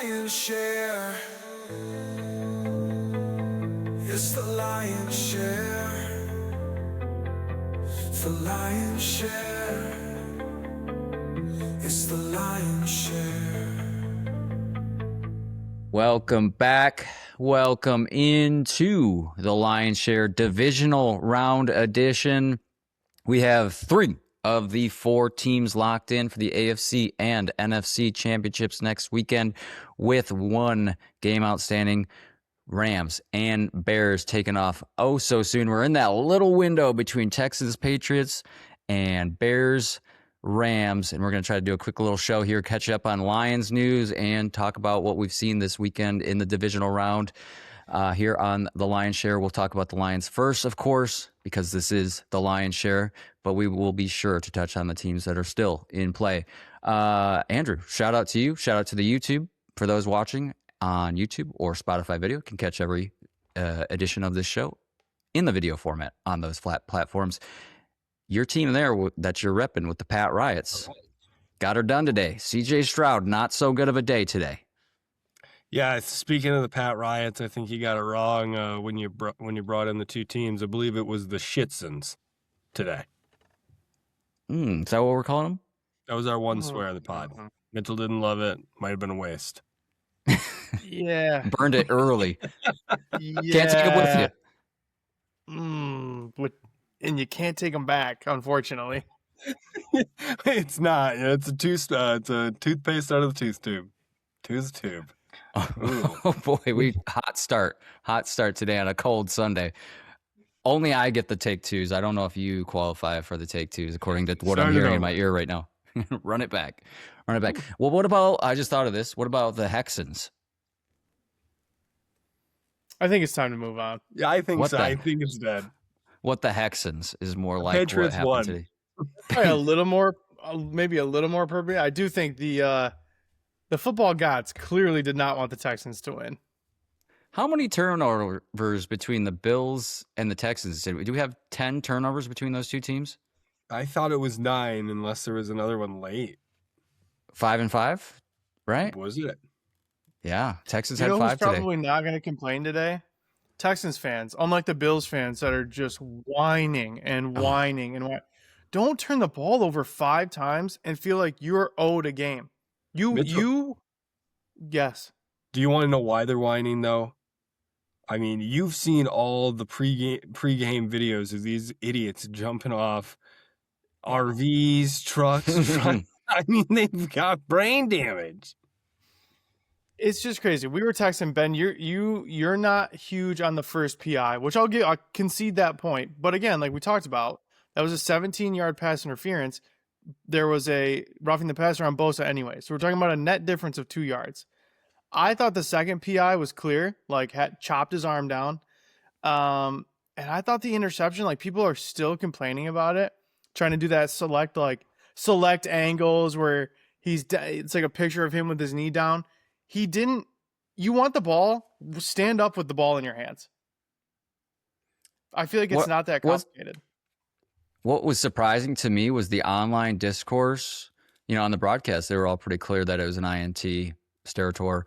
lion's share. It's the lion's share. It's the lion's share. It's the lion's share. Welcome back. Welcome into the Lion's Share Divisional Round edition. We have 3 of the 4 teams locked in for the AFC and NFC championships next weekend, with 1 game outstanding. Rams and Bears taking off oh so soon. We're in that little window between Texans, Patriots, and Bears, Rams, and we're going to try to do a quick little show here, catch up on Lions news, and talk about what we've seen this weekend in the divisional round here on the Lion's Share. We'll talk about the Lions first, of course, because this is the Lion's Share, but we will be sure to touch on the teams that are still in play. Andrew, shout out to you. Shout out to the YouTube. For those watching on YouTube or Spotify video, can catch every edition of this show in the video format on those flat platforms. Your team there that you're repping with the Pat Riots got her done today. CJ Stroud, not so good of a day today. Yeah, speaking of the Pat Riots, I think you got it wrong when you brought in the 2 teams. I believe it was the Shitsons today. Is that what we're calling them? That was our one swear in the pod. Mitchell didn't love it. Might have been a waste. Yeah. Burned it early. Yeah. Can't take it with you. And you can't take them back, unfortunately. It's not. It's a toothpaste out of the tooth tube. Tooth tube. Oh boy, hot start today on a cold Sunday. Only I get the take 2s. I don't know if you qualify for the take 2s according to what I'm hearing in my ear right now. Run it back. Well, what about, I just thought of this, what about the Hexans? I think it's time to move on. Yeah, I think so. The, I think it's dead. What the Hexans is more like Patriots what happened won. today. Probably a little more, maybe a little more appropriate. I do think the football gods clearly did not want the Texans to win. How many turnovers between the Bills and the Texans? Do we have 10 turnovers between those 2 teams? I thought it was 9, unless there was another one late. 5-5, right? Was it? Yeah, Texans You had know 5 who's today. probably not going to complain today? Texans fans, unlike the Bills fans that are just whining and whining and whining. Don't turn the ball over 5 times and feel like you're owed a game. Yes. Do you want to know why they're whining, though? I mean, you've seen all the pregame videos of these idiots jumping off RVs, trucks. I mean, they've got brain damage. It's just crazy. We were texting Ben. You're not huge on the first PI, which I'll concede that point. But again, like we talked about, that was a 17-yard pass interference. There was a roughing the passer on Bosa anyway. So we're talking about a net difference of 2 yards. I thought the second PI was clear, like had chopped his arm down. And I thought the interception, like people are still complaining about it, trying to do that select angles where it's like a picture of him with his knee down. He didn't. You want the ball, stand up with the ball in your hands. I feel like it's not that complicated. What was surprising to me was the online discourse. You know, on the broadcast, they were all pretty clear that it was an INT, Sterator,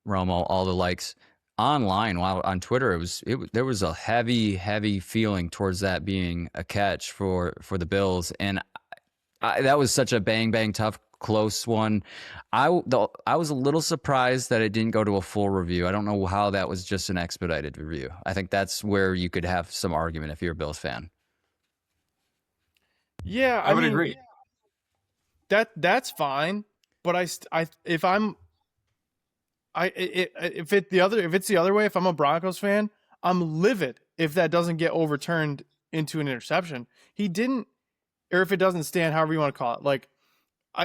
Romo, all the likes. Online, while on Twitter, there was a heavy feeling towards that being a catch for the Bills, and that was such a bang tough close one. I was a little surprised that it didn't go to a full review. I don't know how that was just an expedited review. I think that's where you could have some argument if you're a Bills fan. Yeah, I would agree. That's fine, but if it's the other way, if I'm a Broncos fan, I'm livid if that doesn't get overturned into an interception. He didn't, or if it doesn't stand, however you want to call it. Like,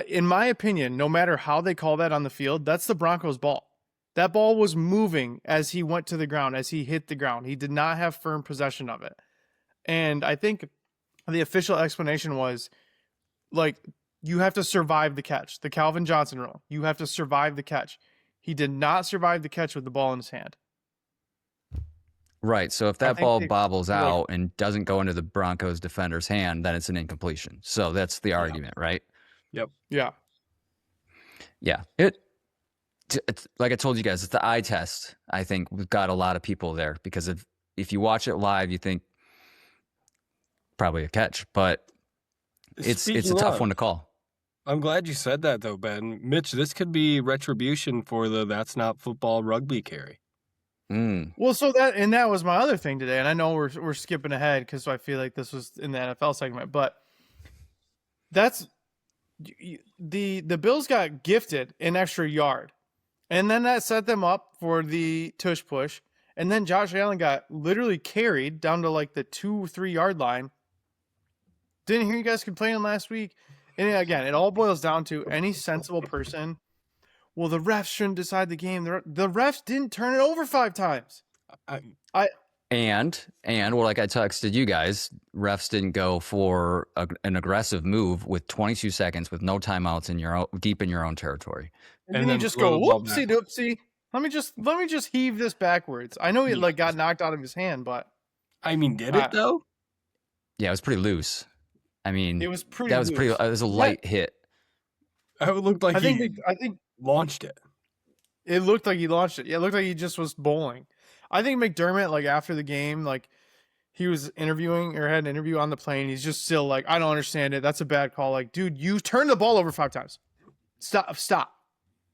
in my opinion, no matter how they call that on the field, that's the Broncos' ball. That ball was moving as he went to the ground, as he hit the ground. He did not have firm possession of it. And I think the official explanation was, like, you have to survive the catch. The Calvin Johnson rule. You have to survive the catch. He did not survive the catch with the ball in his hand. Right. So if that ball bobbles out and doesn't go into the Broncos defender's hand, then it's an incompletion. So that's the argument, right? Yep. Yeah. Yeah. it's, like I told you guys, it's the eye test. I think we've got a lot of people there because if you watch it live, you think probably a catch, but it's a tough one to call. I'm glad you said that though, Ben. Mitch, this could be retribution for the That's Not Football rugby carry. Well, so that was my other thing today, and I know we're skipping ahead because I feel like this was in the NFL segment, but that's the Bills got gifted an extra yard, and then that set them up for the tush push, and then Josh Allen got literally carried down to like the 2-3 yard line. Didn't hear you guys complaining last week, and again, it all boils down to any sensible person. Well, the refs shouldn't decide the game. The refs didn't turn it over 5 times. And like I texted you guys, refs didn't go for an aggressive move with 22 seconds with no timeouts deep in your own territory. And then you just go whoopsie doopsie. Let me just heave this backwards. I know he got knocked out of his hand, but I mean, did it though? Yeah, it was pretty loose. I mean, it was pretty. It was a light hit. It looked like I think launched it. It looked like he launched it. Yeah, it looked like he just was bowling. I think McDermott, like after the game, like he was interviewing or had an interview on the plane. He's just still like, I don't understand it. That's a bad call. Like, dude, you turned the ball over 5 times. Stop.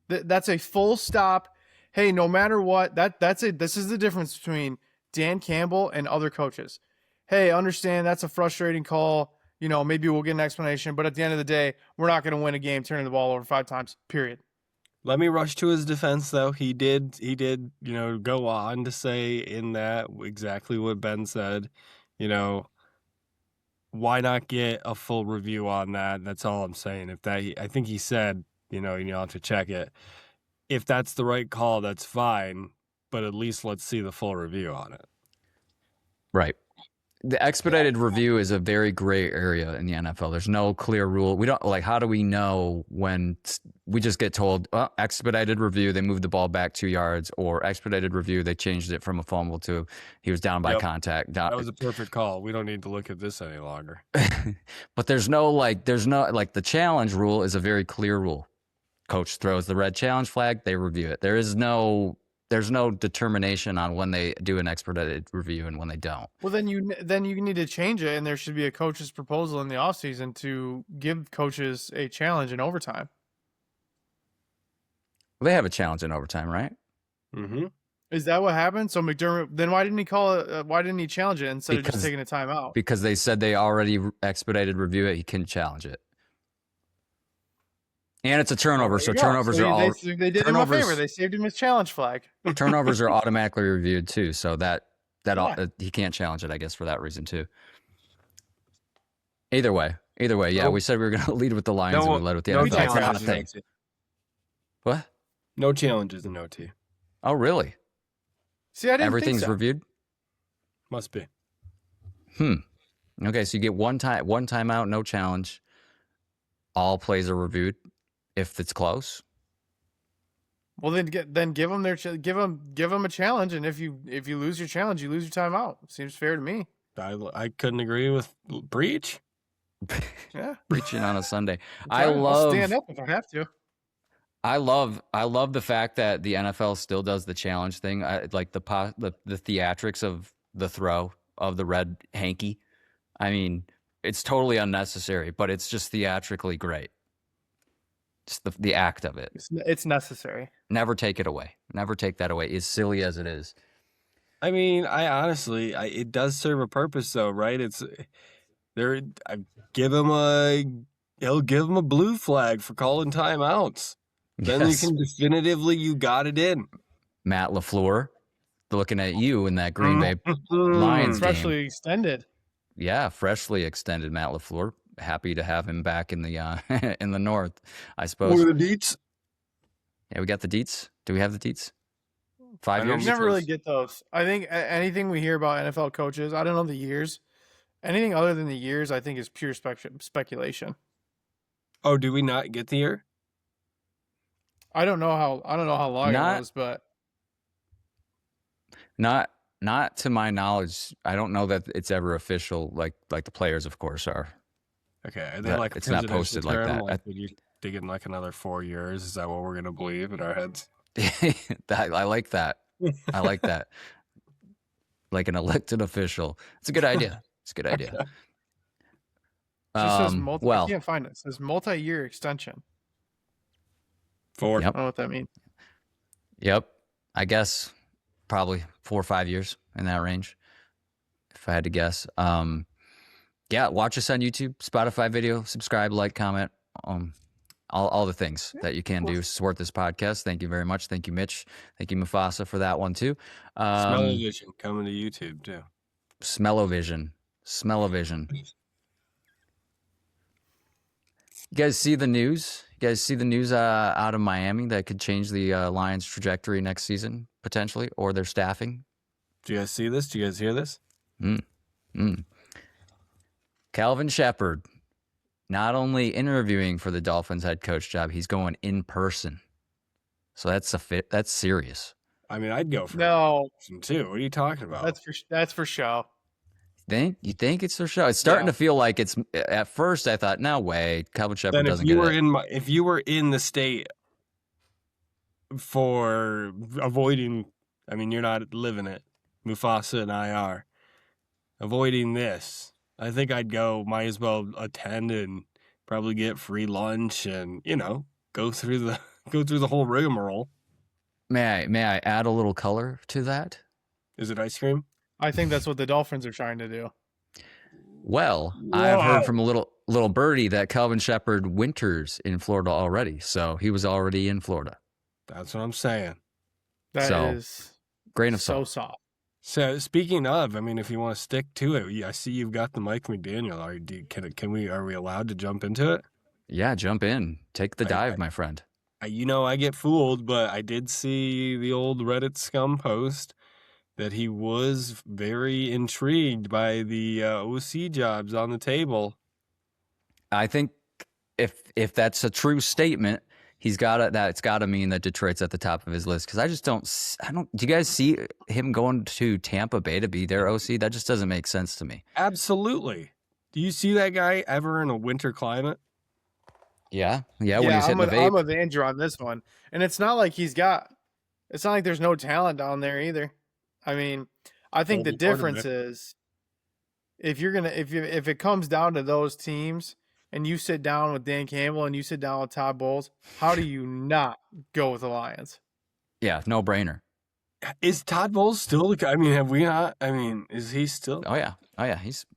That's a full stop. Hey, no matter what, that's it. This is the difference between Dan Campbell and other coaches. Hey, understand that's a frustrating call. You know, maybe we'll get an explanation, but at the end of the day, we're not going to win a game turning the ball over 5 times, period. Let me rush to his defense, though. He did, go on to say in that exactly what Ben said. Why not get a full review on that? That's all I'm saying. I think he said, you have to check it. If that's the right call, that's fine. But at least let's see the full review on it. Right. The expedited review is a very gray area in the NFL. There's no clear rule. We don't how do we know when we just get told, expedited review, they moved the ball back 2 yards, or expedited review, they changed it from a fumble to he was down by contact. That was a perfect call. We don't need to look at this any longer. But there's no the challenge rule is a very clear rule. Coach throws the red challenge flag, they review it. There's no determination on when they do an expedited review and when they don't. Well, then you need to change it, and there should be a coach's proposal in the offseason to give coaches a challenge in overtime. Well, they have a challenge in overtime, right? Mm-hmm. Is that what happened? So McDermott, then why didn't he call it? Why didn't he challenge it instead of just taking a timeout? Because they said they already expedited review it. He couldn't challenge it. And it's a turnover, so turnovers are all. They did him a favor. They saved him his challenge flag. Turnovers are automatically reviewed too, so that he can't challenge it, I guess, for that reason too. Either way, yeah. We said we were going to lead with the Lions, and we led with the NFL. That's not a thing. What? No challenges in OT. Oh, really? See, I didn't Everything's think so. reviewed. Must be. Okay, so you get one timeout, no challenge. All plays are reviewed. If it's close, well, then give them give them a challenge, and if you lose your challenge, you lose your timeout. Seems fair to me. I couldn't agree with breach. Yeah, breaching on a Sunday. I'll stand up if I have to. I love the fact that the NFL still does the challenge thing. I like the theatrics of the throw of the red hanky. I mean, it's totally unnecessary, but it's just theatrically great. Just the act of it. It's necessary. Never take it away. Never take that away, as silly as it is. I mean, I honestly, it does serve a purpose, though, right? He'll give him a blue flag for calling timeouts. Then you can definitively, you got it in. Matt LaFleur, looking at you in that Green Bay Lions freshly game. Extended. Yeah, freshly extended Matt LaFleur. Happy to have him back in the in the north, I suppose. What are the deets? Yeah, we got the deets. Do we have the deets? 5 years? You never really get those. I think anything we hear about NFL coaches, I don't know the years. Anything other than the years, I think is pure speculation. Oh, do we not get the year? I don't know how long it was, but not to my knowledge. I don't know that it's ever official. Like the players, of course, are. Okay, and then it's not posted like that. Like, would you dig in like another 4 years? Is that what we're gonna believe in our heads? I like that. I like that. Like an elected official. It's a good idea. It's a good idea. It just says I Well, can't find it. It says multi-year extension. 4. Yep. I don't know what that means. Yep. I guess probably 4 or 5 years in that range, if I had to guess. Yeah, watch us on YouTube, Spotify video, subscribe, like, comment, all the things that you can do to support this podcast. Thank you very much. Thank you, Mitch. Thank you, Mufasa, for that one too. Smell-o-vision coming to YouTube too. Smell-o-vision. Smell-o-vision. You guys see the news? You guys see the news out of Miami that could change the Lions' trajectory next season, potentially, or their staffing? Do you guys see this? Do you guys hear this? Kelvin Sheppard, not only interviewing for the Dolphins head coach job, he's going in person. So that's serious. I mean, I'd go for No, it too. What are you talking about? that's for show. You think it's their show? It's starting to feel like it's. At first, I thought, no way, Kelvin Sheppard Then doesn't get it. if you were in the state for avoiding, I mean, you're not living it. Mufasa and I are avoiding this. I think I'd go. Might as well attend and probably get free lunch and go through the whole rigmarole. May I add a little color to that? Is it ice cream? I think that's what the Dolphins are trying to do. Well, I've heard from a little birdie that Kelvin Sheppard winters in Florida already, so he was already in Florida. That's what I'm saying. That is grain of so salt. soft. So speaking of, I mean, if you want to stick to it, I see you've got the Mike McDaniel. Are we allowed to jump into it? Yeah, jump in, take the dive, my friend. I get fooled, but I did see the old Reddit scum post that he was very intrigued by the OC jobs on the table. I think if that's a true statement, it's got to mean that Detroit's at the top of his list, because I don't. Do you guys see him going to Tampa Bay to be their OC? That just doesn't make sense to me. Absolutely. Do you see that guy ever in a winter climate? Yeah. When he's hitting the vape. I'm with Andrew on this one, and it's not like it's not like there's no talent down there either. I mean, I think the difference is if it comes down to those teams and you sit down with Dan Campbell and you sit down with Todd Bowles, how do you not go with the Lions? Yeah, no brainer. Is Todd Bowles still? I mean, have we not? I mean, is he still? Oh yeah. He's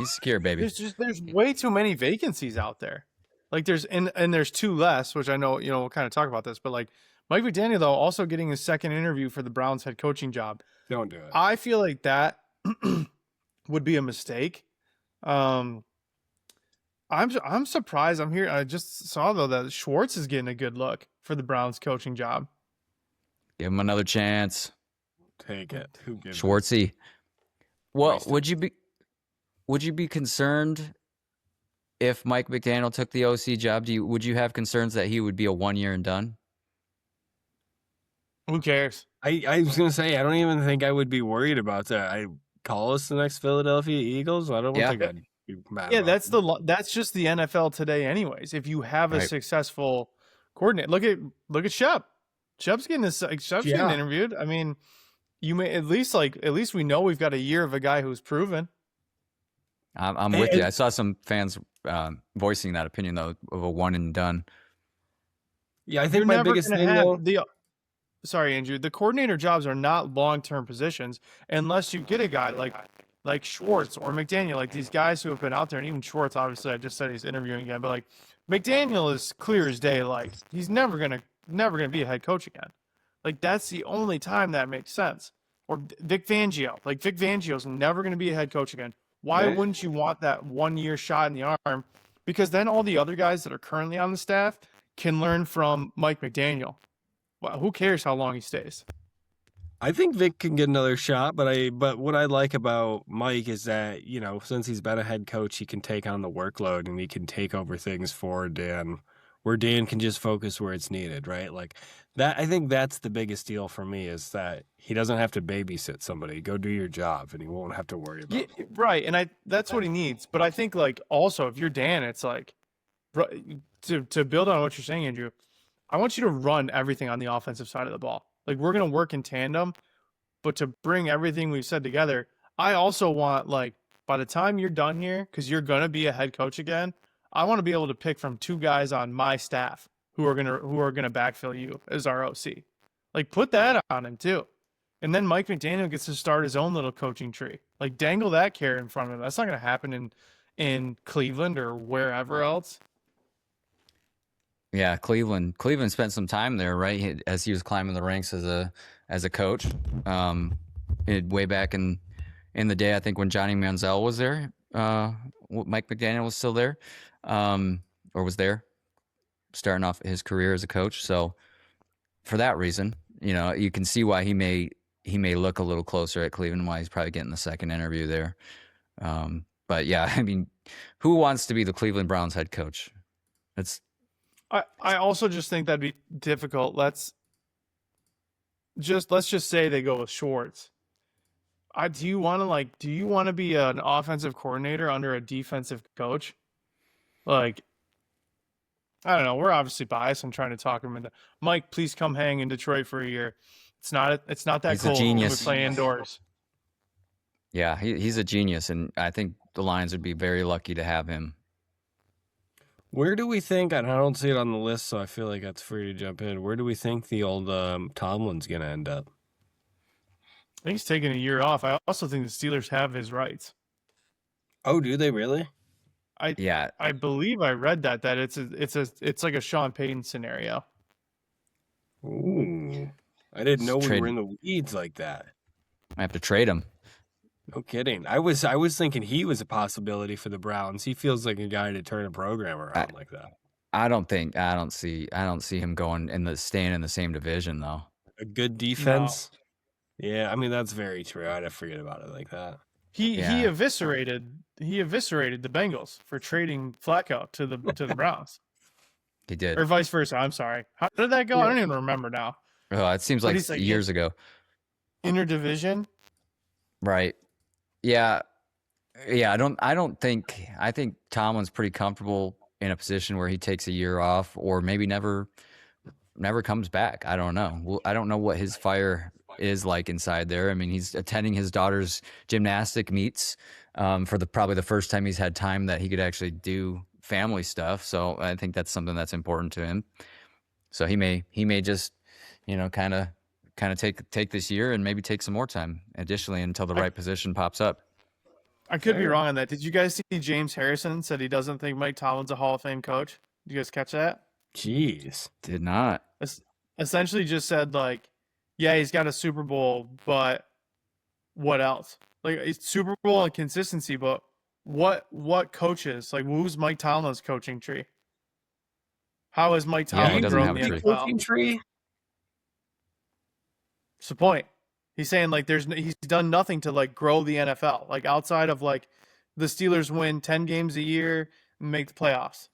secure, baby. There's way too many vacancies out there. Like there's two less, which I know we'll kind of talk about this, but like Mike McDaniel though also getting his second interview for the Browns head coaching job. Don't do it. I feel like that would be a mistake. I'm surprised. I just saw though that Schwartz is getting a good look for the Browns coaching job. Give him another chance. Take it. Who gives Schwartzy. Well, would you be concerned if Mike McDaniel took the OC job? Would you have concerns that he would be a 1 year and done? Who cares? I was gonna say I don't even think I would be worried about that. I call us the next Philadelphia Eagles. I don't think I'd be mad. Yeah, about that's just the NFL today, anyways. If you have a successful coordinator, look at Shep. Shep's getting interviewed. I mean, you may at least we know we've got a year of a guy who's proven. I'm with you. I saw some fans voicing that opinion though of a one and done. Yeah, I think my biggest thing Sorry, Andrew. The coordinator jobs are not long-term positions unless you get a guy like Schwartz or McDaniel, like these guys who have been out there. And even Schwartz, obviously, I just said he's interviewing again, but like McDaniel is clear as day. Like he's never gonna be a head coach again. Like that's the only time that makes sense. Or Vic Fangio. Like Vic Fangio's never gonna be a head coach again. Why wouldn't you want that 1 year shot in the arm? Because then all the other guys that are currently on the staff can learn from Mike McDaniel. Well, who cares how long he stays? I think Vic can get another shot, but what I like about Mike is that, since he's been a head coach, he can take on the workload and he can take over things for Dan, where Dan can just focus where it's needed, right? Like that, I think that's the biggest deal for me is that he doesn't have to babysit somebody. Go do your job and he won't have to worry about it. Right, and that's what he needs. But I think also if you're Dan, it's like to build on what you're saying, Andrew, I want you to run everything on the offensive side of the ball. Like, we're going to work in tandem, but to bring everything we've said together, I also want, like, by the time you're done here, because you're going to be a head coach again, I want to be able to pick from 2 guys on my staff who are gonna backfill you as our OC. Like, put that on him too. And then Mike McDaniel gets to start his own little coaching tree. Like, dangle that carrot in front of him. That's not going to happen in Cleveland or wherever else. Yeah, Cleveland spent some time there, right? As he was climbing the ranks as a coach, way back in the day. I think when Johnny Manziel was there, Mike McDaniel was still there, or was there, starting off his career as a coach. So for that reason, you can see why he may look a little closer at Cleveland, why he's probably getting the second interview there. But yeah, I mean, who wants to be the Cleveland Browns head coach? I also just think that'd be difficult. Let's just say they go with Schwartz. Do you want to be an offensive coordinator under a defensive coach? Like, I don't know. We're obviously biased and trying to talk him into, Mike, please come hang in Detroit for a year. It's not that He's cold. a genius. We play indoors. Yeah, he's a genius, and I think the Lions would be very lucky to have him. Where do we think, and I don't see it on the list, so I feel like that's free to jump in. Where do we think the old Tomlin's going to end up? I think he's taking a year off. I also think the Steelers have his rights. Oh, do they really? I believe I read that it's like a Sean Payton scenario. Ooh, I didn't know we were in the weeds like that. I have to trade him. No kidding. I was thinking he was a possibility for the Browns. He feels like a guy to turn a program around like that. I don't see him staying in the same division though. A good defense. No. Yeah, I mean that's very true. I'd forget about it like that. He eviscerated the Bengals for trading Flacco to the Browns. He did. Or vice versa. I'm sorry. How did that go? Yeah. I don't even remember now. Oh, it seems like years ago. Interdivision. Right. Yeah. I think Tomlin's pretty comfortable in a position where he takes a year off or maybe never comes back. I don't know. I don't know what his fire is like inside there. I mean, he's attending his daughter's gymnastic meets for probably the first time he's had time that he could actually do family stuff. So I think that's something that's important to him. So he may just, kind of take this year and maybe take some more time additionally until the right position pops up. I could be wrong on that. Did you guys see James Harrison said he doesn't think Mike Tomlin's a Hall of Fame coach? Did you guys catch that? Jeez. Did not. Essentially just said yeah, he's got a Super Bowl, but what else? Like, it's Super Bowl and consistency, but what coaches? Like, who's Mike Tomlin's coaching tree? How is Mike Tomlin grown the NFL? Coaching tree? What's the point? He's saying he's done nothing to grow the NFL. Like, outside of the Steelers win 10 games a year and make the playoffs.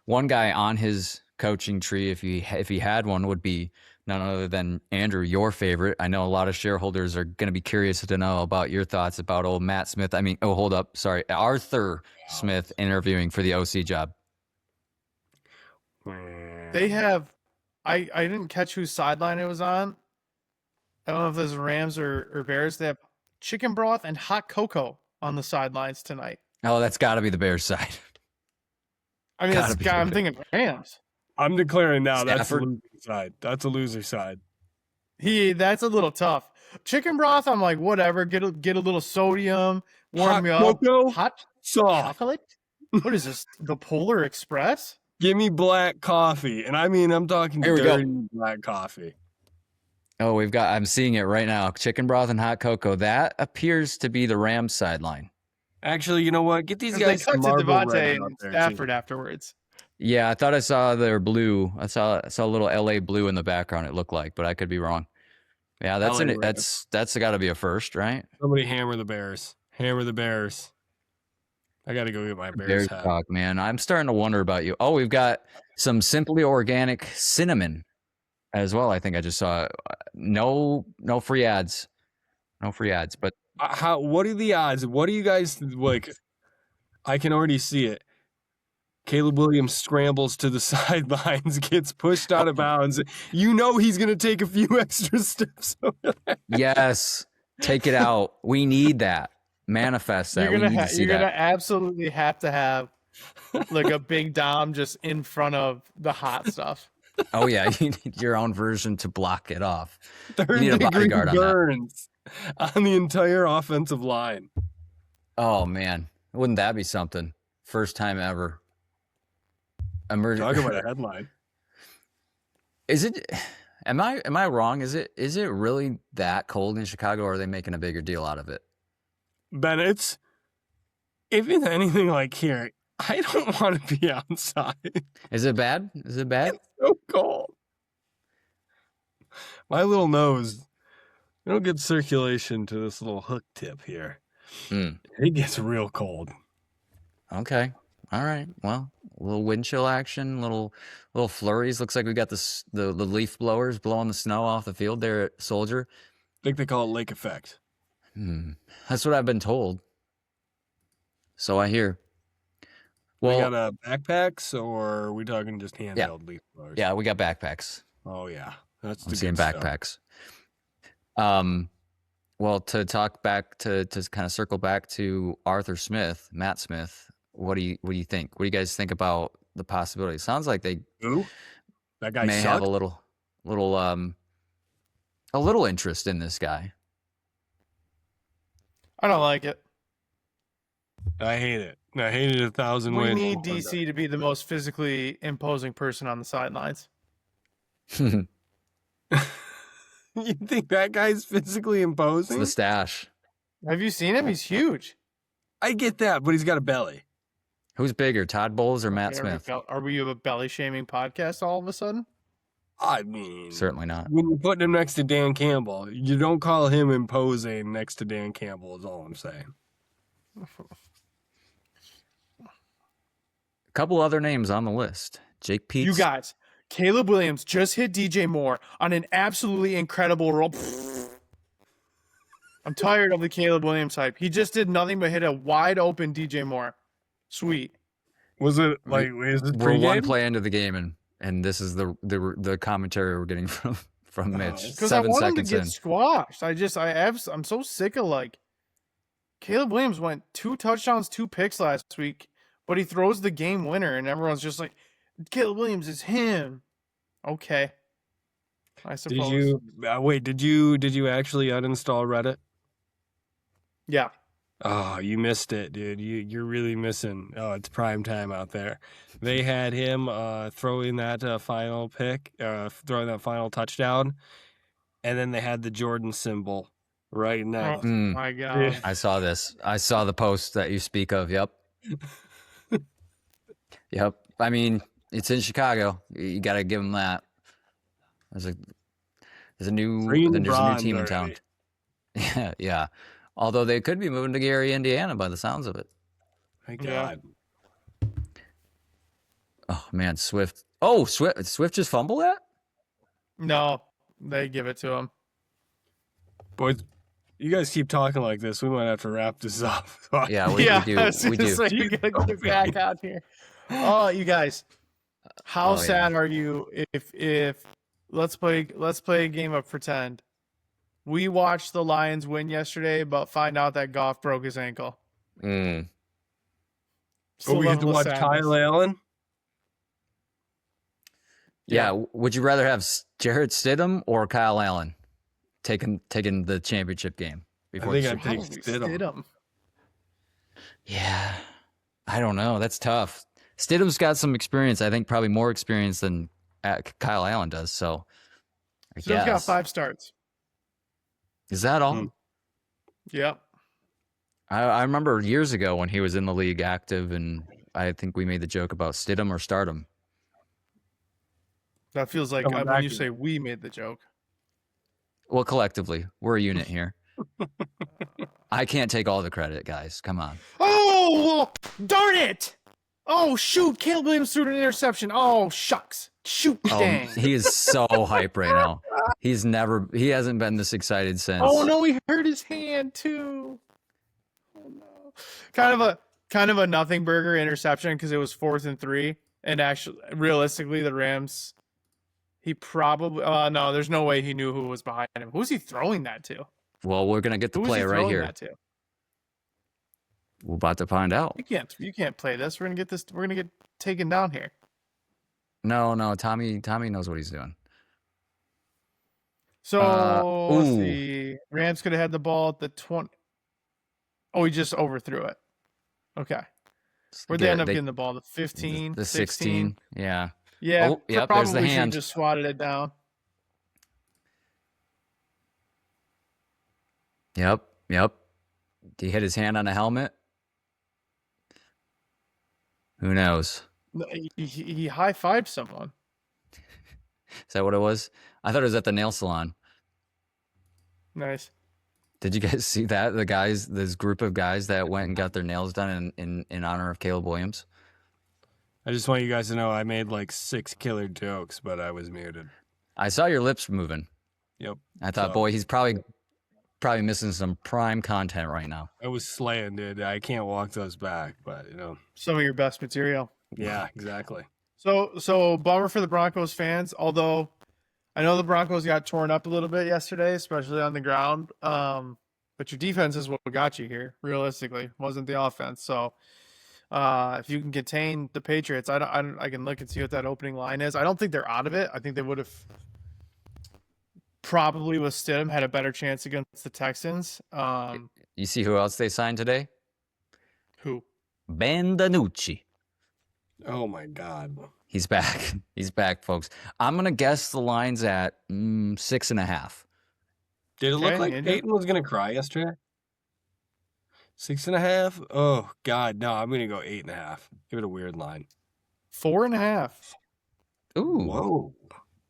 One guy on his coaching tree, if he had one, would be none other than Andrew, your favorite. I know a lot of shareholders are going to be curious to know about your thoughts about old Matt Smith. I mean, hold up. Sorry. Arthur Smith interviewing for the OC job. They have, I didn't catch whose sideline it was on. I don't know if there's Rams or Bears. They have chicken broth and hot cocoa on the sidelines tonight. Oh, that's got to be the Bears side. I mean, I'm thinking Rams. I'm declaring now Stafford. That's a loser side. That's a loser side. That's a little tough. Chicken broth, I'm like, whatever. Get a little sodium, warm me up. Cocoa, hot soft. Chocolate. What is this? The Polar Express? Give me black coffee, and I mean I'm talking dirty black coffee. Oh, I'm seeing it right now. Chicken broth and hot cocoa. That appears to be the Rams sideline. Actually, you know what? Get these guys some some Devontae and Stafford afterwards. Yeah, I thought I saw their blue. I saw a little LA blue in the background. It looked like, but I could be wrong. Yeah, that's got to be a first, right? Somebody hammer the Bears. Hammer the Bears. I got to go get my Bears hat. Talk, man. I'm starting to wonder about you. Oh, we've got some Simply Organic cinnamon as well. I think I just saw no free ads. No free ads, but what are the odds? What do you guys like? I can already see it. Caleb Williams scrambles to the sidelines, gets pushed out of bounds. You know he's going to take a few extra steps over there. Yes. Take it out. We need that. Manifest that. You're We need to see gonna that. absolutely have to have like a big Dom just in front of the hot stuff. Oh, yeah. You need your own version to block it off. Third You need a degree bodyguard on that. burns on the entire offensive line. Oh, man. Wouldn't that be something? First time ever. Talk about a headline. Is it? Am I wrong? Is it really that cold in Chicago, or are they making a bigger deal out of it? Ben, if it's anything like here, I don't want to be outside. Is it bad? Is it bad? It's so cold. My little nose, it'll get circulation to this little hook tip here. It gets real cold. Okay. All right. Well, a little wind chill action, little flurries. Looks like we got the leaf blowers blowing the snow off the field there at Soldier. I think they call it lake effect. That's what I've been told. So I hear. We Well, got backpacks, or are we talking just handheld leaf blowers? yeah, we got backpacks. Oh yeah, that's I'm the seeing good stuff. backpacks. Well, to talk back to kind of circle back to Matt Smith. What do you think? What do you guys think about the possibility? Sounds like they Who? That guy may sucked? have a little interest in this guy. I don't like it. I hate it. I hate it 1,000 We ways. need DC to be the most physically imposing person on the sidelines. You think that guy's physically It's imposing? the stash. Have you seen him? He's huge. I get that, but he's got a belly. Who's bigger, Todd Bowles or Matt Smith? Are we a belly shaming podcast all of a sudden? I mean, Certainly not. when you put him next to Dan Campbell, you don't call him imposing next to Dan Campbell, is all I'm saying. A couple other names on the list. Jake Peets. You guys, Caleb Williams just hit DJ Moore on an absolutely incredible roll. I'm tired of the Caleb Williams hype. He just did nothing but hit a wide open DJ Moore. Sweet. Was it like, is it We're one pregame? play into the game, and this is the commentary we're getting from Mitch. Because I 7 want him to seconds get in. squashed. I'm so sick of like Caleb Williams went 2 touchdowns, 2 picks last week, but he throws the game winner, and everyone's just like, Caleb Williams is him. Okay. I suppose. Did you actually uninstall Reddit? Yeah. Oh, you missed it, dude. You're really missing. Oh, it's prime time out there. They had him throwing that final pick, throwing that final touchdown, and then they had the Jordan symbol right next. Oh my God. I saw this. I saw the post that you speak of. Yep. Yep. I mean, it's in Chicago. You got to give them that. There's a new team in town. Yeah, yeah. Although they could be moving to Gary, Indiana, by the sounds of it. My God. Oh man, Swift. Oh, Swift just fumbled that? No, they give it to him. Boys, you guys keep talking like this. We might have to wrap this up. Yeah, we do. I was We gonna do. say, you gotta get back out here. Oh, you guys, how Oh, sad are you if let's play a game of pretend. We watched the Lions win yesterday, but find out that Goff broke his ankle. Mm. Still we get to level of watch sadness. Kyle Allen. Yeah. Would you rather have Jarrett Stidham or Kyle Allen taking the championship game before I the think Super I'd Bowl? take Probably Stidham. Stidham. Yeah, I don't know. That's tough. Stidham's got some experience. I think probably more experience than Kyle Allen does. So, I Stidham's got guess. 5 starts. Is that all? Hmm. Yep. I remember years ago when he was in the league active, and I think we made the joke about Stidham or Stardom. That feels like Coming when back you to say we made the joke. Well, collectively, we're a unit here. I can't take all the credit, guys. Come on. Oh, darn it! Oh, shoot. Caleb Williams threw an interception. Oh, shucks. Shoot, dang. He is so hype right now. He hasn't been this excited since. Oh, no, he hurt his hand, too. Oh, no. Kind of kind of a nothing burger interception because it was 4th and 3. And actually, realistically, the Rams, he probably no, there's no way he knew who was behind him. Who's he throwing that to? Well, we're gonna get the Who was play he right throwing here. that to? We're about to find out. You can't play this. We're gonna get taken down here. No, Tommy knows what he's doing. So let's ooh. see. Rams could have had the ball at the 20. Oh, he just overthrew it. Okay. Where'd they end up getting the ball? The 15? The 16? Yeah. Yeah. Oh, yep, probably there's the hand. just swatted it down. Yep. Did he hit his hand on a helmet? Who knows? He high-fived someone. Is that what it was? I thought it was at the nail salon. Nice. Did you guys see that? This group of guys that went and got their nails done in honor of Caleb Williams. I just want you guys to know I made like 6 killer jokes, but I was muted. I saw your lips moving. Yep. I thought, boy, he's probably missing some prime content right now. I was slaying, dude. I can't walk those back, but Some of your best material. Yeah, exactly. So bummer for the Broncos fans, although I know the Broncos got torn up a little bit yesterday, especially on the ground. But your defense is what got you here, realistically. Wasn't the offense. So if you can contain the Patriots, I can look and see what that opening line is. I don't think they're out of it. I think they would have probably withstood them, had a better chance against the Texans. You see who else they signed today? Who? Ben DiNucci. Oh my God. He's back. He's back, folks. I'm gonna guess the line's at 6.5. Did it look Okay, like Andrew? Peyton was gonna cry yesterday? 6.5? Oh God, no! I'm gonna go 8.5. Give it a weird line. 4.5. Ooh, Whoa!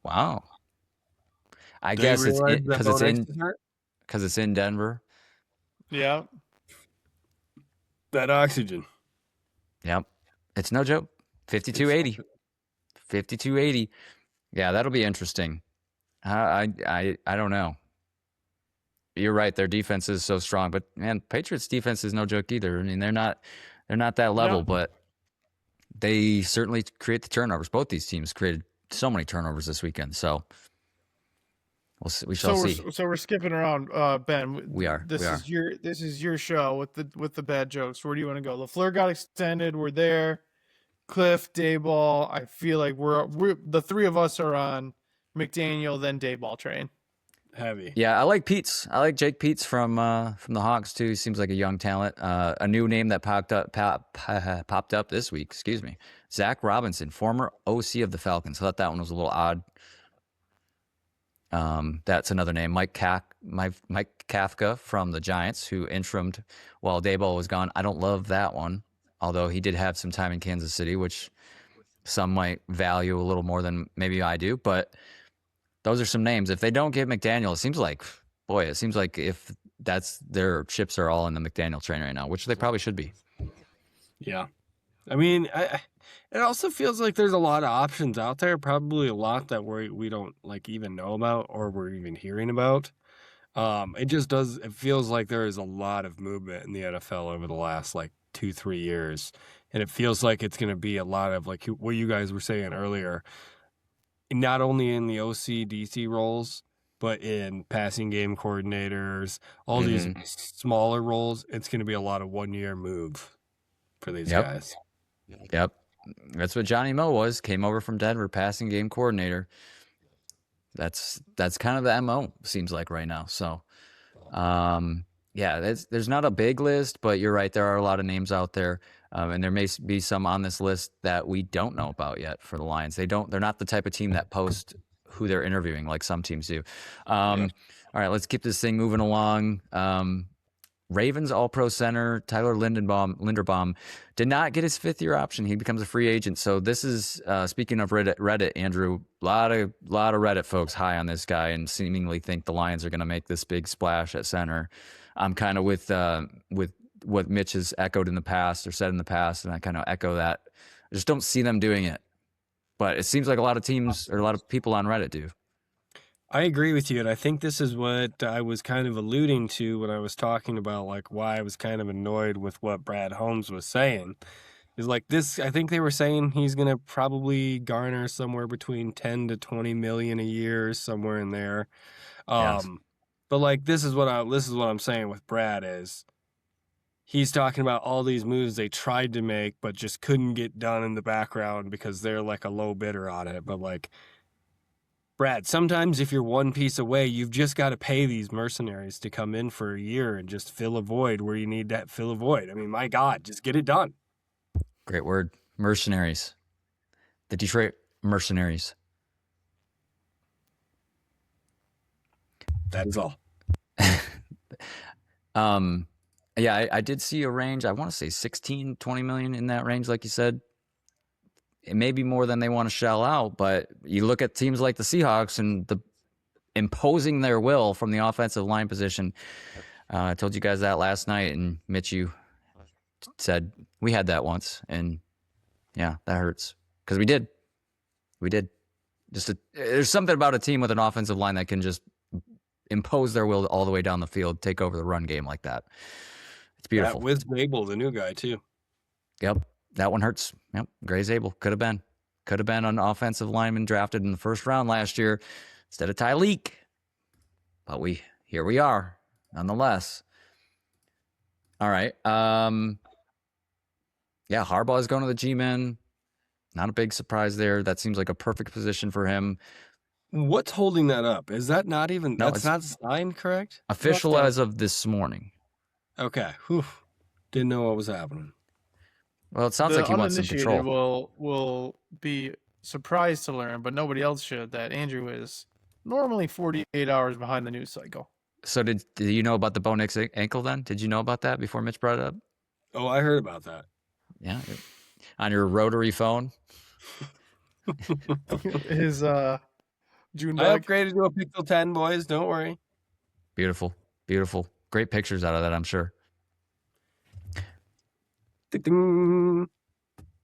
wow. I They guess it's realized that because Bo Nix is hurt? it's in Denver. Yeah. That oxygen. Yep, it's no joke. 5280. 5280. Yeah, that'll be interesting. I don't know. You're right. Their defense is so strong, but man, Patriots defense is no joke either. I mean, they're not that level, but they certainly create the turnovers. Both these teams created so many turnovers this weekend. So we shall see. So we're skipping around, Ben. We are. This is your show with the bad jokes. Where do you want to go? LaFleur got extended. We're there. Cliff, Dayball. I feel like we're the three of us are on McDaniel, then Dayball train. Heavy. Yeah, I like Peets. I like Jake Peets from the Hawks too. He seems like a young talent. A new name that popped up this week. Excuse me, Zach Robinson, former OC of the Falcons. I thought that one was a little odd. That's another name. Mike Kafka from the Giants, who interimed while Dayball was gone. I don't love that one, although he did have some time in Kansas City, which some might value a little more than maybe I do. But those are some names. If they don't get McDaniel, it seems like if that's their chips are all in the McDaniel train right now, which they probably should be. Yeah. I mean, it also feels like there's a lot of options out there, probably a lot that we don't like even know about or we're even hearing about. It feels like there is a lot of movement in the NFL over the last like 2-3 years. And it feels like it's going to be a lot of like what you guys were saying earlier, not only in the OC, DC roles, but in passing game coordinators, all these smaller roles. It's going to be a lot of 1-year move for these guys. Yep. That's what Johnny Moe was. Came over from Denver, passing game coordinator. That's kind of the MO, seems like right now. So, there's not a big list, but you're right. There are a lot of names out there. And there may be some on this list that we don't know about yet for the Lions. They're not the type of team that post who they're interviewing like some teams do. All right, let's keep this thing moving along. Ravens All-Pro center Tyler Linderbaum did not get his 5th-year option. He becomes a free agent. So this is speaking of Reddit, Andrew. A lot of Reddit folks high on this guy and seemingly think the Lions are going to make this big splash at center. I'm kind of with what Mitch has echoed in the past or said in the past, and I kind of echo that. I just don't see them doing it. But it seems like a lot of teams or a lot of people on Reddit do. I agree with you, and I think this is what I was kind of alluding to when I was talking about like why I was kind of annoyed with what Brad Holmes was saying. Is like this, I think they were saying he's gonna probably garner somewhere between 10 to 20 million a year, somewhere in there. Yes. But like this is what I'm saying with Brad is he's talking about all these moves they tried to make but just couldn't get done in the background because they're like a low bidder on it. But like Brad, sometimes if you're one piece away, you've just got to pay these mercenaries to come in for a year and just fill a void where you need to fill a void. I mean, my God, just get it done. Great word. Mercenaries. The Detroit Mercenaries. That is all. Yeah, I did see a range. I want to say 16, 20 million in that range, like you said. It may be more than they want to shell out, but you look at teams like the Seahawks and the imposing their will from the offensive line position. I told you guys that last night, and Mitch, you said we had that once, and yeah, that hurts because we did. There's something about a team with an offensive line that can just impose their will all the way down the field, take over the run game like that. It's beautiful. That with Zabel, the new guy too. Yep, that one hurts. Yep, Gray Zabel could have been an offensive lineman drafted in the first round last year instead of Tyleek. But here we are, nonetheless. All right. Yeah, Harbaugh is going to the G-Men. Not a big surprise there. That seems like a perfect position for him. What's holding that up? Is that not even No, that's not signed, correct? Official as of this morning. Okay. Whew. Didn't know what was happening. Well, it sounds like he wants some control. Will be surprised to learn, but nobody else should, that Andrew is normally 48 hours behind the news cycle. So did you know about the Bo Nix ankle then? Did you know about that before Mitch brought it up? Oh, I heard about that. Yeah. On your rotary phone? His June I bug. upgraded to a Pixel 10, boys. Don't worry. Beautiful. Beautiful. Great pictures out of that, I'm sure. Ding.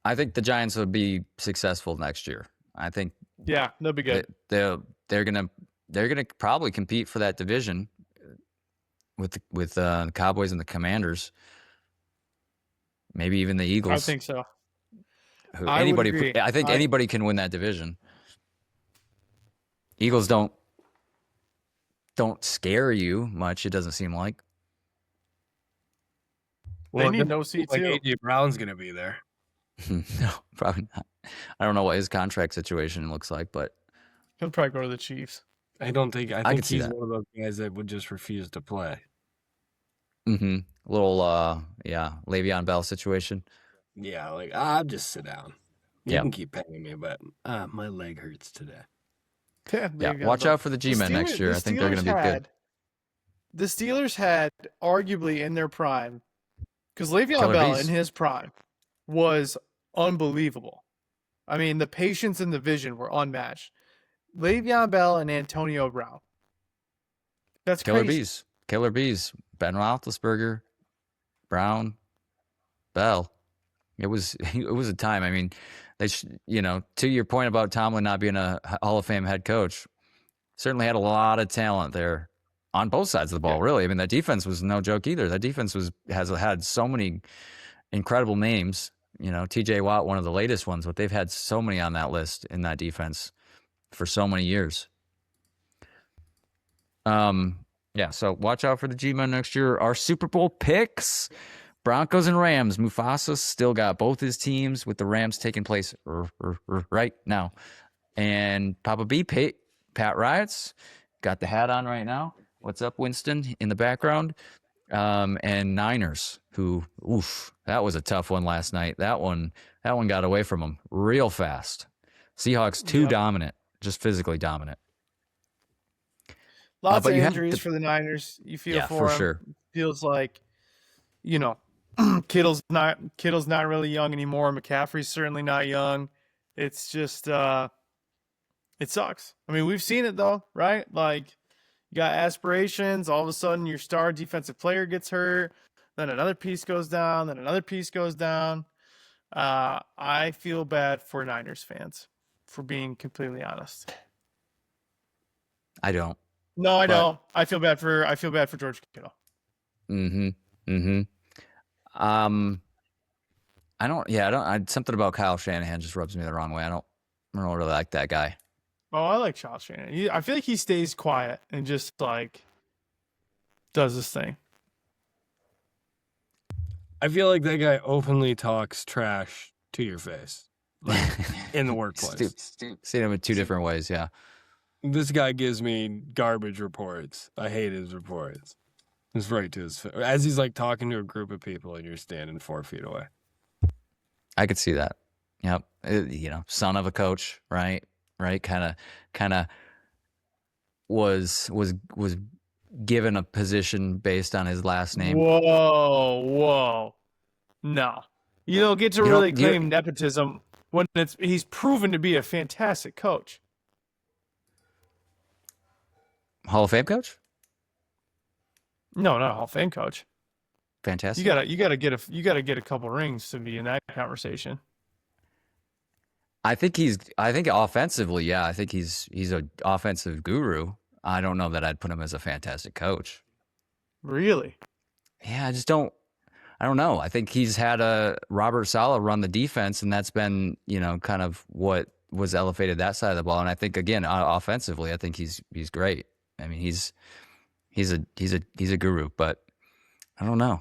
I think the Giants would be successful next year. I think Yeah, they'll be good. they're gonna probably compete for that division with the Cowboys and the Commanders. Maybe even the Eagles. I think so. I think anybody can win that division. Eagles don't scare you much. It doesn't seem like. They need no like too. AJ Brown's gonna be there. No, probably not. I don't know what his contract situation looks like, but He'll probably go to the Chiefs. I think could see he's that. one of those guys that would just refuse to play. Little Le'Veon Bell situation. Yeah, like I'll just sit down. You Yeah. can keep paying me, but my leg hurts today. Yeah, watch out for the G-Men next year. I think they're going to be good. The Steelers had arguably in their prime, because Le'Veon Killer Bell bees. in his prime was unbelievable. I mean, the patience and the vision were unmatched. Le'Veon Bell and Antonio Brown. That's Killer crazy. bees. Killer bees. Ben Roethlisberger, Brown, Bell. It was a time. I mean, to your point about Tomlin not being a Hall of Fame head coach, certainly had a lot of talent there on both sides of the ball, really. I mean, that defense was no joke either. That defense has had so many incredible names. TJ Watt, one of the latest ones, but they've had so many on that list in that defense for so many years. Yeah, so watch out for the G-Men next year. Our Super Bowl picks, Broncos and Rams. Mufasa still got both his teams with the Rams taking place right now. And Papa B, Pat Riots, got the hat on right now. What's up, Winston, in the background? And Niners, who, that was a tough one last night. That one got away from them real fast. Seahawks too dominant, just physically dominant. Lots of injuries for the Niners. You feel for them. Sure. Feels like, Kittle's not really young anymore. McCaffrey's certainly not young. It's just it sucks. I mean, we've seen it though, right? Like, you got aspirations. All of a sudden, your star defensive player gets hurt. Then another piece goes down. Then another piece goes down. I feel bad for Niners fans, for being completely honest. I don't. No, I But- don't. I feel bad for George Kittle. Mm-hmm. Mm-hmm. I don't. Something about Kyle Shanahan just rubs me the wrong way. I don't really like that guy. Oh, I like Kyle Shanahan. I feel like he stays quiet and just like does this thing. I feel like that guy openly talks trash to your face, like in the workplace. Seen him in two different ways. Yeah. This guy gives me garbage reports. I hate his reports. It's right to his face. As he's like talking to a group of people and you're standing 4 feet away. I could see that. Yep. Son of a coach, right? Right. Kind of was given a position based on his last name. Whoa. No. You don't get to really claim nepotism when he's proven to be a fantastic coach. Hall of Fame coach? No, not a Hall of Fame coach. Fantastic. You gotta get a couple rings to be in that conversation. I think offensively, yeah. I think he's an offensive guru. I don't know that I'd put him as a fantastic coach. Really? Yeah, I don't know. I think he's had a Robert Saleh run the defense, and that's been, kind of what was elevated that side of the ball. And I think, again, offensively, I think he's great. I mean, he's a guru, but I don't know.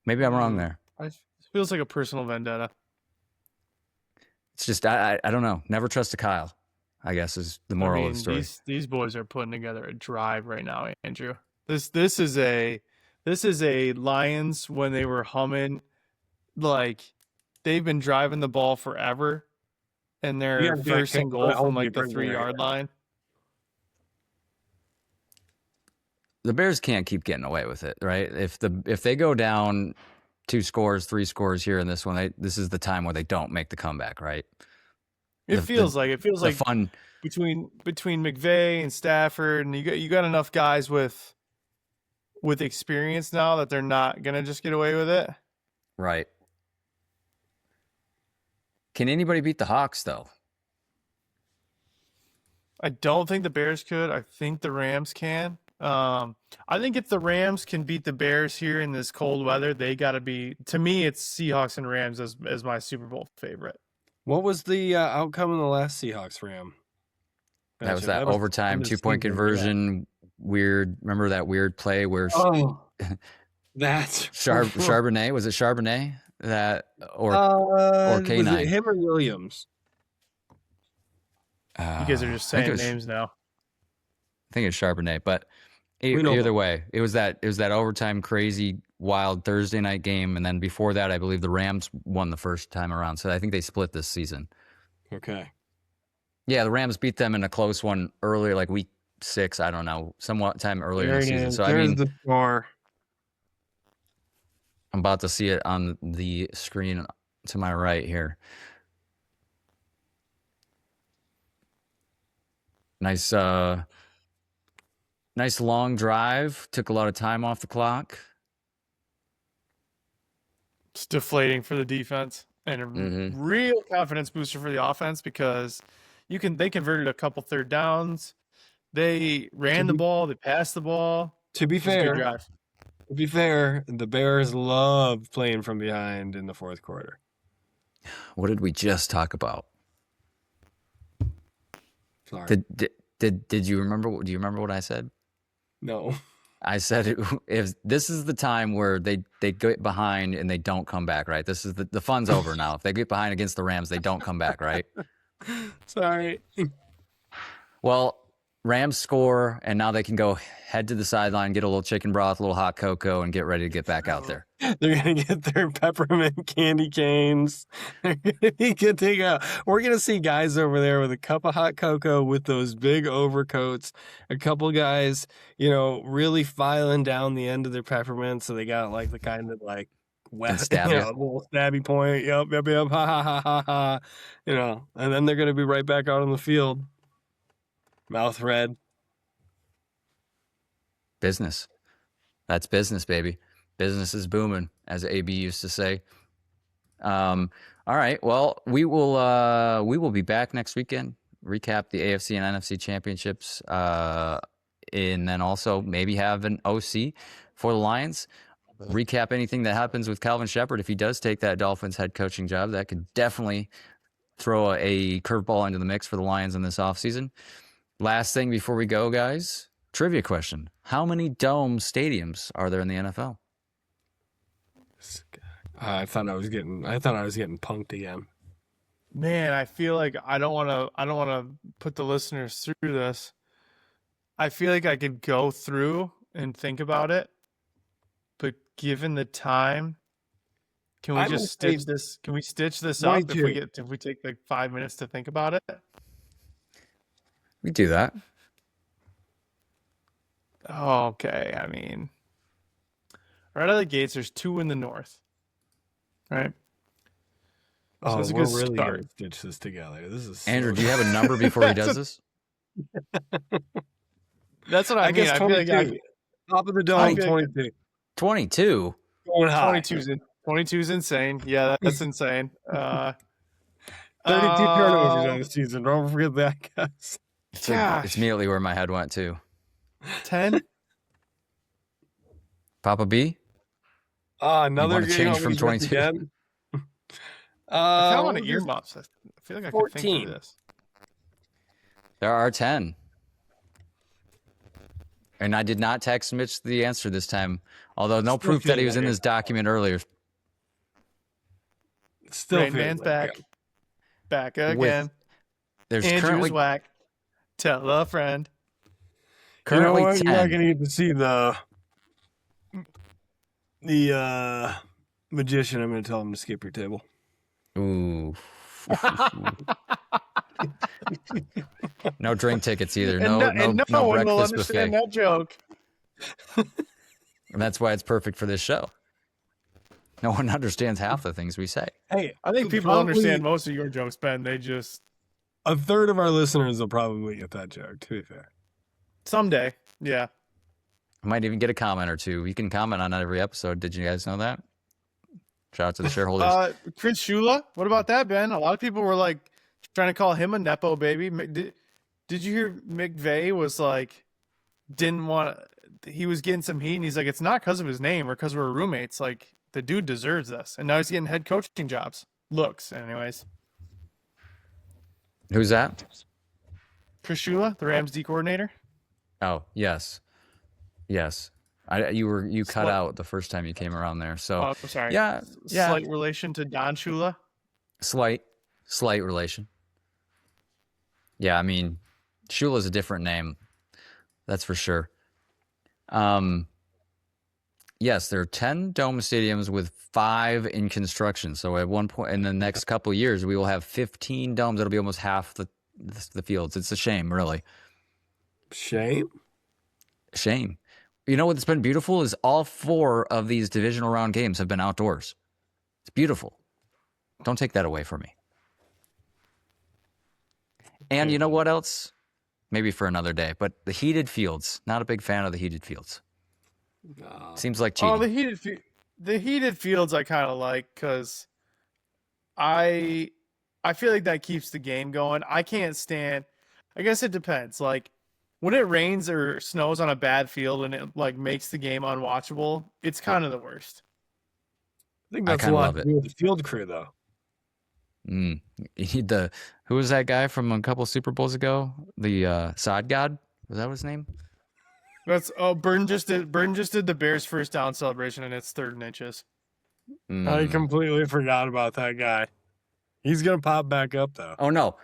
Maybe I'm wrong there. It feels like a personal vendetta. It's just I don't know. Never trust a Kyle, I guess, is the moral of the story. These boys are putting together a drive right now, Andrew. This is a Lions when they were humming, like they've been driving the ball forever, and they're first and goal from like the 3-yard line. The Bears can't keep getting away with it, right? If they go down 2 scores, 3 scores here in this one, this is the time where they don't make the comeback, right? It feels like fun between McVay and Stafford, and you got enough guys with experience now that they're not gonna just get away with it. Right. Can anybody beat the Hawks though? I don't think the Bears could. I think the Rams can. I think if the Rams can beat the Bears here in this cold weather, they got to be. To me, it's Seahawks and Rams as my Super Bowl favorite. What was the outcome in the last Seahawks Ram? That was that overtime 2-point conversion. Weird. Remember that weird play where that's Charbonnet, was it Charbonnet that or K9? Was it him or Williams? You guys are just saying names now. I think it's Charbonnet, but either way, it was that overtime crazy wild Thursday night game, and then before that, I believe the Rams won the first time around. So I think they split this season. Okay. Yeah, the Rams beat them in a close one earlier, like week 6. I don't know, somewhat time earlier in the season. So there's the score. I'm about to see it on the screen to my right here. Nice long drive. Took a lot of time off the clock. It's deflating for the defense and a real confidence booster for the offense because they converted a couple third downs. They ran the ball. They passed the ball. To be fair, the Bears love playing from behind in the fourth quarter. What did we just talk about? Sorry. Did you remember? Do you remember what I said? No. I said if this is the time where they get behind and they don't come back, right? This is the fun's over now. If they get behind against the Rams, they don't come back, right? Sorry. Well, Rams score, and now they can go head to the sideline, get a little chicken broth, a little hot cocoa, and get ready to get back out there. They're going to get their peppermint candy canes. They're going to be good to go. We're going to see guys over there with a cup of hot cocoa with those big overcoats. A couple guys, really filing down the end of their peppermint. So they got like the kind of like wet, little stabby point. Yep. Ha, ha, ha, ha, ha. And then they're going to be right back out on the field. Mouth red. Business. That's business, baby. Business is booming, as AB used to say. All right. Well, we will be back next weekend. recap the AFC and NFC championships, and then also maybe have an OC for the Lions. Recap anything that happens with Kelvin Sheppard if he does take that Dolphins head coaching job. That could definitely throw a curveball into the mix for the Lions in this offseason. Last thing before we go, guys, trivia question. How many dome stadiums are there in the NFL? I thought I was getting punked again. Man, I feel like I don't want to put the listeners through this. I feel like I could go through and think about it, but given the time, can we just stitch this? Can we stitch this up if we take like 5 minutes to think about it? We do that. Okay, I mean, right out of the gates, there's 2 in the north, right? Oh, that's a we're good really start. going to stitch this together. This is Andrew, do you have a number before he does this? That's what I mean. guess I feel like 22. Top of the dome, 22. 22. Going high. 22 is insane. Yeah, that's insane. 32 turnovers on the season. Don't forget that, guys. It's immediately where my head went to. 10. Papa B? Another wanna change from 22? Again? I kind of want to earmuffs. I feel like I could think 14. through this. There are 10. And I did not text Mitch the answer this time, although no proof that he was in this document earlier. Still Rain Man's back. Back again. There's Andrew's currently whack. Tell a friend. currently You're 10. not going to get to see the magician. I'm going to tell him to skip your table. Ooh. No drink tickets either. And No one will breakfast understand buffet. that joke. And that's why it's perfect for this show. No one understands half the things we say. Hey, I think people probably understand most of your jokes, Ben. They just a third of our listeners will probably get that joke, to be fair. someday. Yeah. I might even get a comment or two. You can comment on every episode. Did you guys know that? Shout out to the shareholders. Chris Shula. What about that, Ben? A lot of people were like trying to call him a nepo baby. Did you hear McVay was like didn't want? He was getting some heat, and he's like, it's not because of his name or because we're roommates. Like the dude deserves this, and now he's getting head coaching jobs. Looks, anyways. Who's that? Chris Shula, the Rams D coordinator. Oh, yes. You cut out the first time you came around there. So I'm sorry. yeah. Slight relation to Don Shula. Slight relation. Yeah, I mean, Shula's a different name. That's for sure. Yes, there are 10 dome stadiums with 5 in construction. So at one point in the next couple of years, we will have 15 domes. That'll be almost half the fields. It's a shame, really. Shame. You know what's been beautiful is all 4 of these divisional round games have been outdoors. It's beautiful. Don't take that away from me. And you know what else? Maybe for another day, but the heated fields. Not a big fan of the heated fields. Seems like cheating. Oh, the heated fields I kind of like because I feel like that keeps the game going. I can't stand. I guess it depends. Like when it rains or snows on a bad field and it like makes the game unwatchable, it's kind of the worst. I think that's a lot to do with the field crew, though. Who was that guy from a couple Super Bowls ago? The Sod God? Was that his name? That's Burton just did the Bears first down celebration and it's 3rd and inches. I completely forgot about that guy. He's gonna pop back up though. Oh no,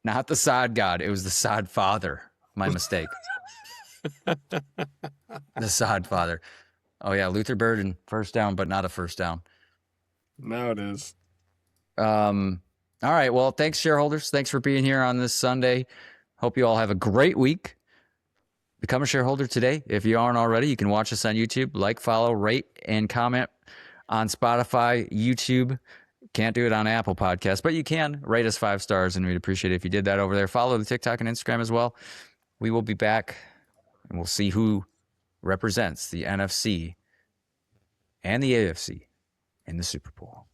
not the Sod God. It was the Sod Father. My mistake. The Sod Father. Oh yeah, Luther Burden, first down, but not a first down. Now it is. All right. Well, thanks, shareholders. Thanks for being here on this Sunday. Hope you all have a great week. Become a shareholder today. If you aren't already, you can watch us on YouTube, like, follow, rate, and comment on Spotify, YouTube. Can't do it on Apple Podcasts, but you can rate us 5 stars, and we'd appreciate it if you did that over there. Follow the TikTok and Instagram as well. We will be back, and we'll see who represents the NFC and the AFC in the Super Bowl.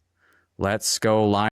Let's go, Lions.